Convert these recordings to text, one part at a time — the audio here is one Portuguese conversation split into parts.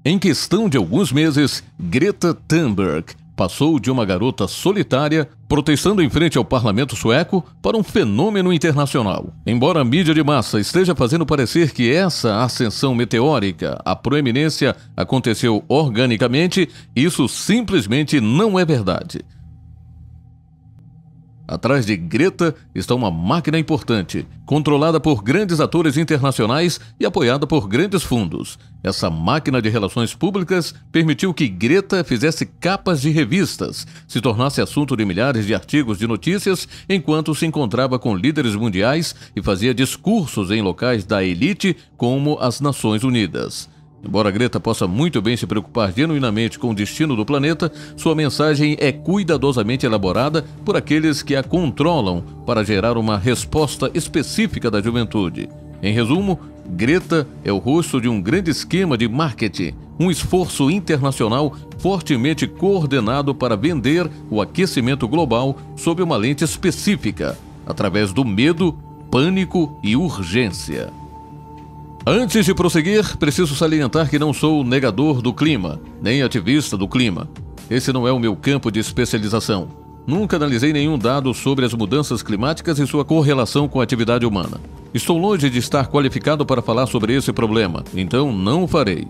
Em questão de alguns meses, Greta Thunberg passou de uma garota solitária protestando em frente ao parlamento sueco para um fenômeno internacional. Embora a mídia de massa esteja fazendo parecer que essa ascensão meteórica à proeminência aconteceu organicamente, isso simplesmente não é verdade. Atrás de Greta está uma máquina importante, controlada por grandes atores internacionais e apoiada por grandes fundos. Essa máquina de relações públicas permitiu que Greta fizesse capas de revistas, se tornasse assunto de milhares de artigos de notícias, enquanto se encontrava com líderes mundiais e fazia discursos em locais da elite como as Nações Unidas. Embora Greta possa muito bem se preocupar genuinamente com o destino do planeta, sua mensagem é cuidadosamente elaborada por aqueles que a controlam para gerar uma resposta específica da juventude. Em resumo, Greta é o rosto de um grande esquema de marketing, um esforço internacional fortemente coordenado para vender o aquecimento global sob uma lente específica, através do medo, pânico e urgência. Antes de prosseguir, preciso salientar que não sou negador do clima, nem ativista do clima. Esse não é o meu campo de especialização. Nunca analisei nenhum dado sobre as mudanças climáticas e sua correlação com a atividade humana. Estou longe de estar qualificado para falar sobre esse problema, então não o farei.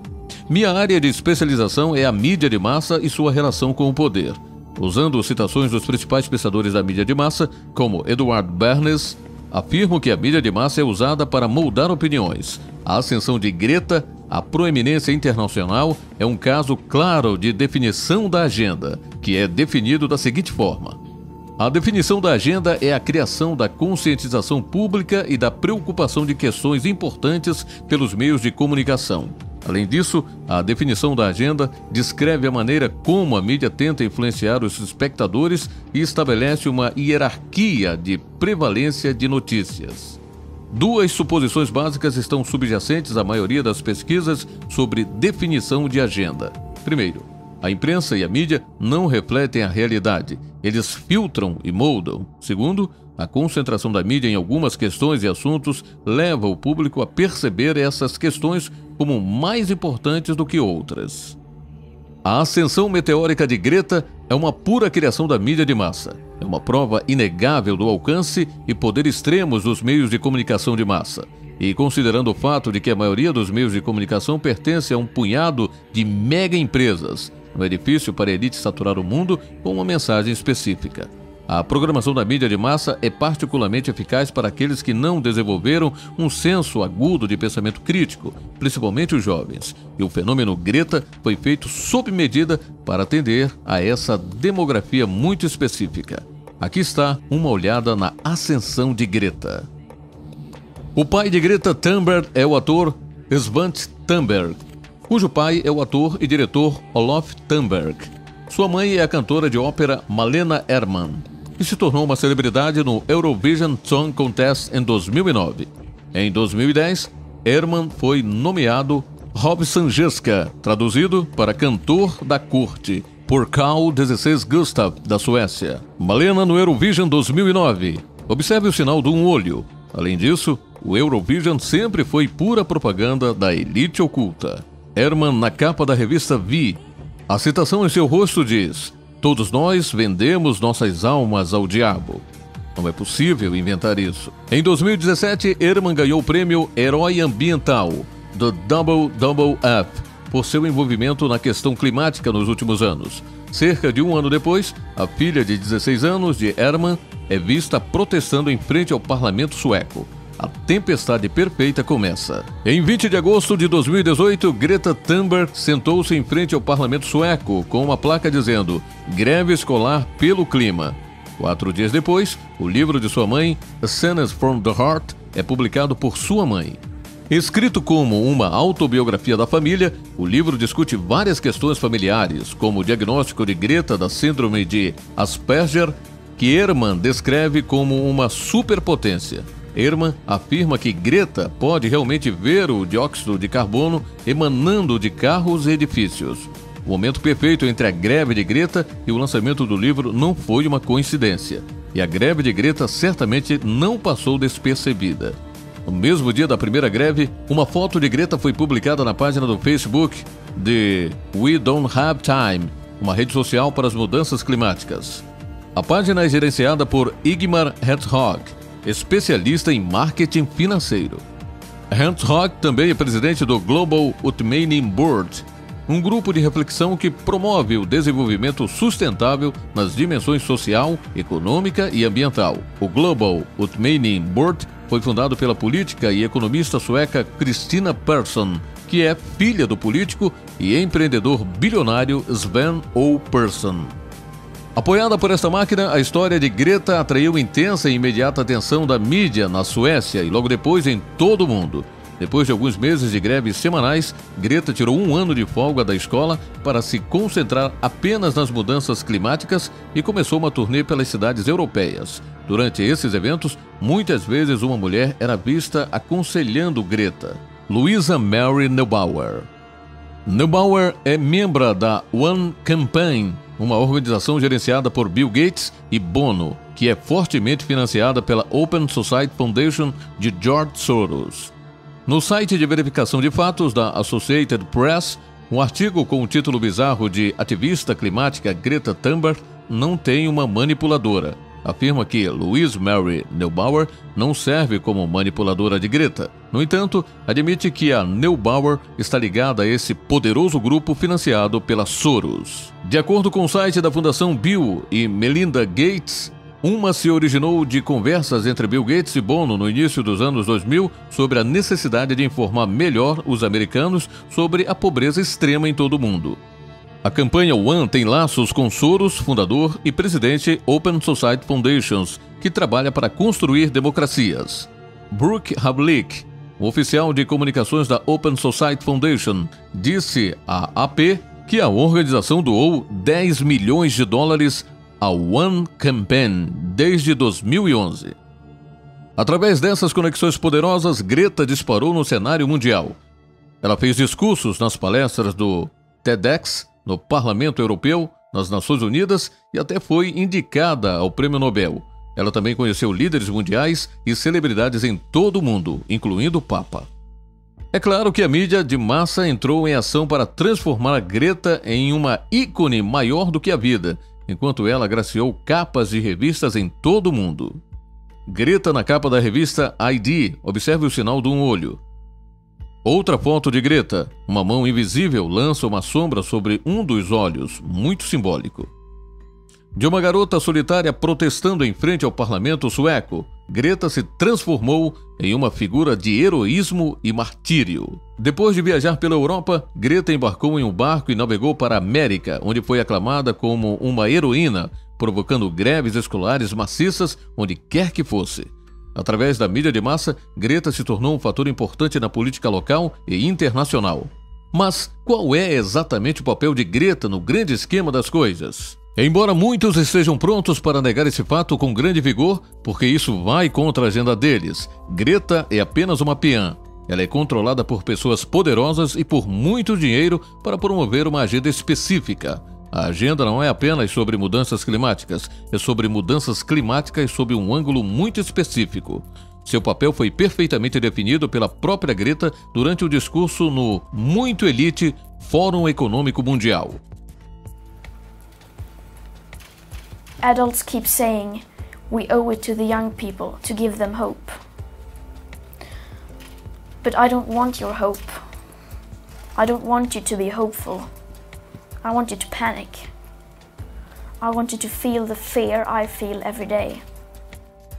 Minha área de especialização é a mídia de massa e sua relação com o poder. Usando citações dos principais pensadores da mídia de massa, como Edward Bernays, afirmo que a mídia de massa é usada para moldar opiniões. A ascensão de Greta à proeminência internacional é um caso claro de definição da agenda, que é definido da seguinte forma. A definição da agenda é a criação da conscientização pública e da preocupação de questões importantes pelos meios de comunicação. Além disso, a definição da agenda descreve a maneira como a mídia tenta influenciar os espectadores e estabelece uma hierarquia de prevalência de notícias. Duas suposições básicas estão subjacentes à maioria das pesquisas sobre definição de agenda. Primeiro, a imprensa e a mídia não refletem a realidade, eles filtram e moldam. Segundo, a concentração da mídia em algumas questões e assuntos leva o público a perceber essas questões como mais importantes do que outras. A ascensão meteórica de Greta é uma pura criação da mídia de massa. É uma prova inegável do alcance e poder extremos dos meios de comunicação de massa. E considerando o fato de que a maioria dos meios de comunicação pertence a um punhado de mega empresas, não é difícil para a elite saturar o mundo com uma mensagem específica. A programação da mídia de massa é particularmente eficaz para aqueles que não desenvolveram um senso agudo de pensamento crítico, principalmente os jovens. E o fenômeno Greta foi feito sob medida para atender a essa demografia muito específica. Aqui está uma olhada na ascensão de Greta. O pai de Greta Thunberg é o ator Svante Thunberg, cujo pai é o ator e diretor Olof Thunberg. Sua mãe é a cantora de ópera Malena Erdmann, que se tornou uma celebridade no Eurovision Song Contest em 2009. Em 2010, Erdmann foi nomeado Hovsangeska, traduzido para cantor da corte, por Carl XVI Gustaf, da Suécia. Malena no Eurovision 2009. Observe o sinal do um olho. Além disso, o Eurovision sempre foi pura propaganda da elite oculta. Erdmann na capa da revista Vi. A citação em seu rosto diz: "Todos nós vendemos nossas almas ao diabo." Não é possível inventar isso. Em 2017, Erdmann ganhou o prêmio Herói Ambiental, do WWF, por seu envolvimento na questão climática nos últimos anos. Cerca de um ano depois, a filha de 16 anos de Erdmann é vista protestando em frente ao parlamento sueco. A tempestade perfeita começa. Em 20 de agosto de 2018, Greta Thunberg sentou-se em frente ao parlamento sueco com uma placa dizendo "Greve escolar pelo clima". 4 dias depois, o livro de sua mãe, Scenes from the Heart, é publicado por sua mãe. Escrito como uma autobiografia da família, o livro discute várias questões familiares, como o diagnóstico de Greta da síndrome de Asperger, que Erdmann descreve como uma superpotência. Erdmann afirma que Greta pode realmente ver o dióxido de carbono emanando de carros e edifícios. O momento perfeito entre a greve de Greta e o lançamento do livro não foi uma coincidência, e a greve de Greta certamente não passou despercebida. No mesmo dia da primeira greve, uma foto de Greta foi publicada na página do Facebook de We Don't Have Time, uma rede social para as mudanças climáticas. A página é gerenciada por Igmar Herzog, especialista em marketing financeiro. Herzog também é presidente do Global Utmaning Board, um grupo de reflexão que promove o desenvolvimento sustentável nas dimensões social, econômica e ambiental. O Global Utmaning Board foi fundado pela política e economista sueca Christina Persson, que é filha do político e empreendedor bilionário Sven O. Persson. Apoiada por esta máquina, a história de Greta atraiu intensa e imediata atenção da mídia na Suécia e logo depois em todo o mundo. Depois de alguns meses de greves semanais, Greta tirou um ano de folga da escola para se concentrar apenas nas mudanças climáticas e começou uma turnê pelas cidades europeias. Durante esses eventos, muitas vezes uma mulher era vista aconselhando Greta. Louisa Mary Neubauer. Neubauer é membro da One Campaign, uma organização gerenciada por Bill Gates e Bono, que é fortemente financiada pela Open Society Foundation de George Soros. No site de verificação de fatos da Associated Press, um artigo com o título bizarro de ativista climática Greta Thunberg não tem uma manipuladora. Afirma que Louise Mary Neubauer não serve como manipuladora de Greta. No entanto, admite que a Neubauer está ligada a esse poderoso grupo financiado pela Soros. De acordo com o site da Fundação Bill e Melinda Gates, uma se originou de conversas entre Bill Gates e Bono no início dos anos 2000 sobre a necessidade de informar melhor os americanos sobre a pobreza extrema em todo o mundo. A campanha One tem laços com Soros, fundador e presidente Open Society Foundations, que trabalha para construir democracias. Brooke Havlick, um oficial de comunicações da Open Society Foundation, disse à AP que a organização doou 10 milhões de dólares à One Campaign desde 2011. Através dessas conexões poderosas, Greta disparou no cenário mundial. Ela fez discursos nas palestras do TEDx, no Parlamento Europeu, nas Nações Unidas e até foi indicada ao Prêmio Nobel. Ela também conheceu líderes mundiais e celebridades em todo o mundo, incluindo o Papa. É claro que a mídia de massa entrou em ação para transformar a Greta em uma ícone maior do que a vida, enquanto ela agraciou capas de revistas em todo o mundo. Greta na capa da revista ID, observe o sinal de um olho. Outra foto de Greta, uma mão invisível lança uma sombra sobre um dos olhos, muito simbólico. De uma garota solitária protestando em frente ao parlamento sueco, Greta se transformou em uma figura de heroísmo e martírio. Depois de viajar pela Europa, Greta embarcou em um barco e navegou para a América, onde foi aclamada como uma heroína, provocando greves escolares maciças onde quer que fosse. Através da mídia de massa, Greta se tornou um fator importante na política local e internacional. Mas qual é exatamente o papel de Greta no grande esquema das coisas? Embora muitos estejam prontos para negar esse fato com grande vigor, porque isso vai contra a agenda deles, Greta é apenas uma peã. Ela é controlada por pessoas poderosas e por muito dinheiro para promover uma agenda específica. A agenda não é apenas sobre mudanças climáticas, é sobre mudanças climáticas sob um ângulo muito específico. Seu papel foi perfeitamente definido pela própria Greta durante o discurso no muito elite Fórum Econômico Mundial. Adults keep saying, we owe it to the young people to give them hope. But I don't want your hope. I don't want you to be hopeful. I want you to panic. I want you to feel the fear I feel every day.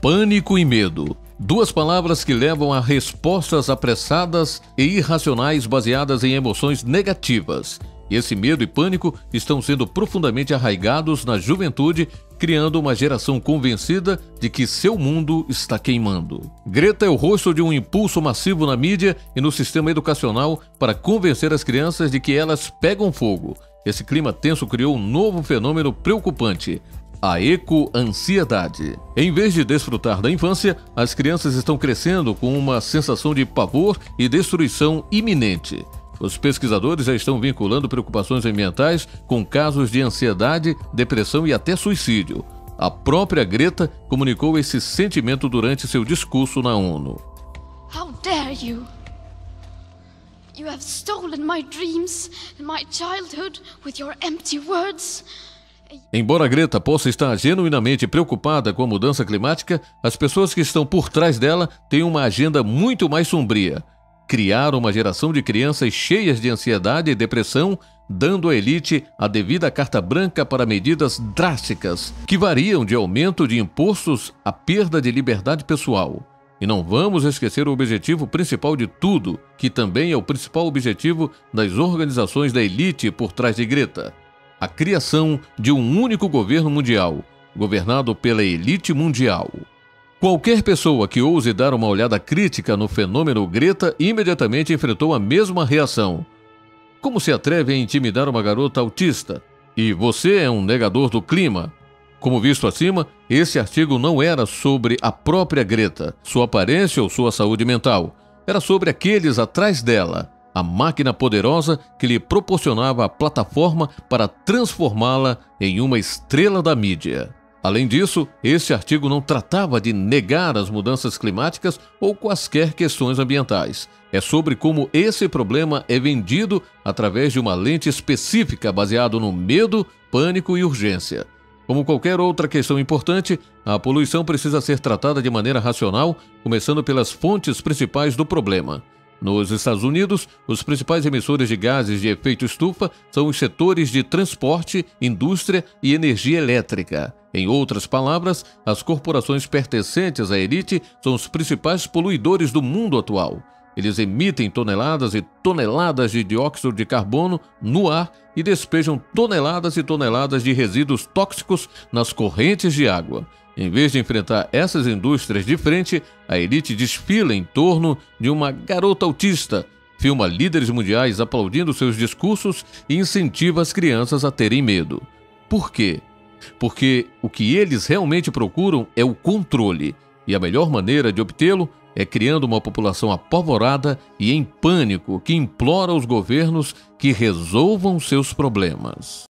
Pânico e medo. Duas palavras que levam a respostas apressadas e irracionais baseadas em emoções negativas. E esse medo e pânico estão sendo profundamente arraigados na juventude, criando uma geração convencida de que seu mundo está queimando. Greta é o rosto de um impulso massivo na mídia e no sistema educacional para convencer as crianças de que elas pegam fogo. Esse clima tenso criou um novo fenômeno preocupante: a eco-ansiedade. Em vez de desfrutar da infância, as crianças estão crescendo com uma sensação de pavor e destruição iminente. Os pesquisadores já estão vinculando preocupações ambientais com casos de ansiedade, depressão e até suicídio. A própria Greta comunicou esse sentimento durante seu discurso na ONU. How dare you? You have stolen my dreams and my childhood with your empty words. Embora Greta possa estar genuinamente preocupada com a mudança climática, as pessoas que estão por trás dela têm uma agenda muito mais sombria. Criar uma geração de crianças cheias de ansiedade e depressão, dando à elite a devida carta branca para medidas drásticas, que variam de aumento de impostos à perda de liberdade pessoal. E não vamos esquecer o objetivo principal de tudo, que também é o principal objetivo das organizações da elite por trás de Greta: a criação de um único governo mundial, governado pela elite mundial. Qualquer pessoa que ouse dar uma olhada crítica no fenômeno Greta imediatamente enfrentou a mesma reação. Como se atreve a intimidar uma garota autista? E você é um negador do clima? Como visto acima, esse artigo não era sobre a própria Greta, sua aparência ou sua saúde mental. Era sobre aqueles atrás dela, a máquina poderosa que lhe proporcionava a plataforma para transformá-la em uma estrela da mídia. Além disso, este artigo não tratava de negar as mudanças climáticas ou quaisquer questões ambientais. É sobre como esse problema é vendido através de uma lente específica baseado no medo, pânico e urgência. Como qualquer outra questão importante, a poluição precisa ser tratada de maneira racional, começando pelas fontes principais do problema. Nos Estados Unidos, os principais emissores de gases de efeito estufa são os setores de transporte, indústria e energia elétrica. Em outras palavras, as corporações pertencentes à elite são os principais poluidores do mundo atual. Eles emitem toneladas e toneladas de dióxido de carbono no ar e despejam toneladas e toneladas de resíduos tóxicos nas correntes de água. Em vez de enfrentar essas indústrias de frente, a elite desfila em torno de uma garota autista, filma líderes mundiais aplaudindo seus discursos e incentiva as crianças a terem medo. Por quê? Porque o que eles realmente procuram é o controle, e a melhor maneira de obtê-lo é criando uma população apavorada e em pânico que implora aos governos que resolvam seus problemas.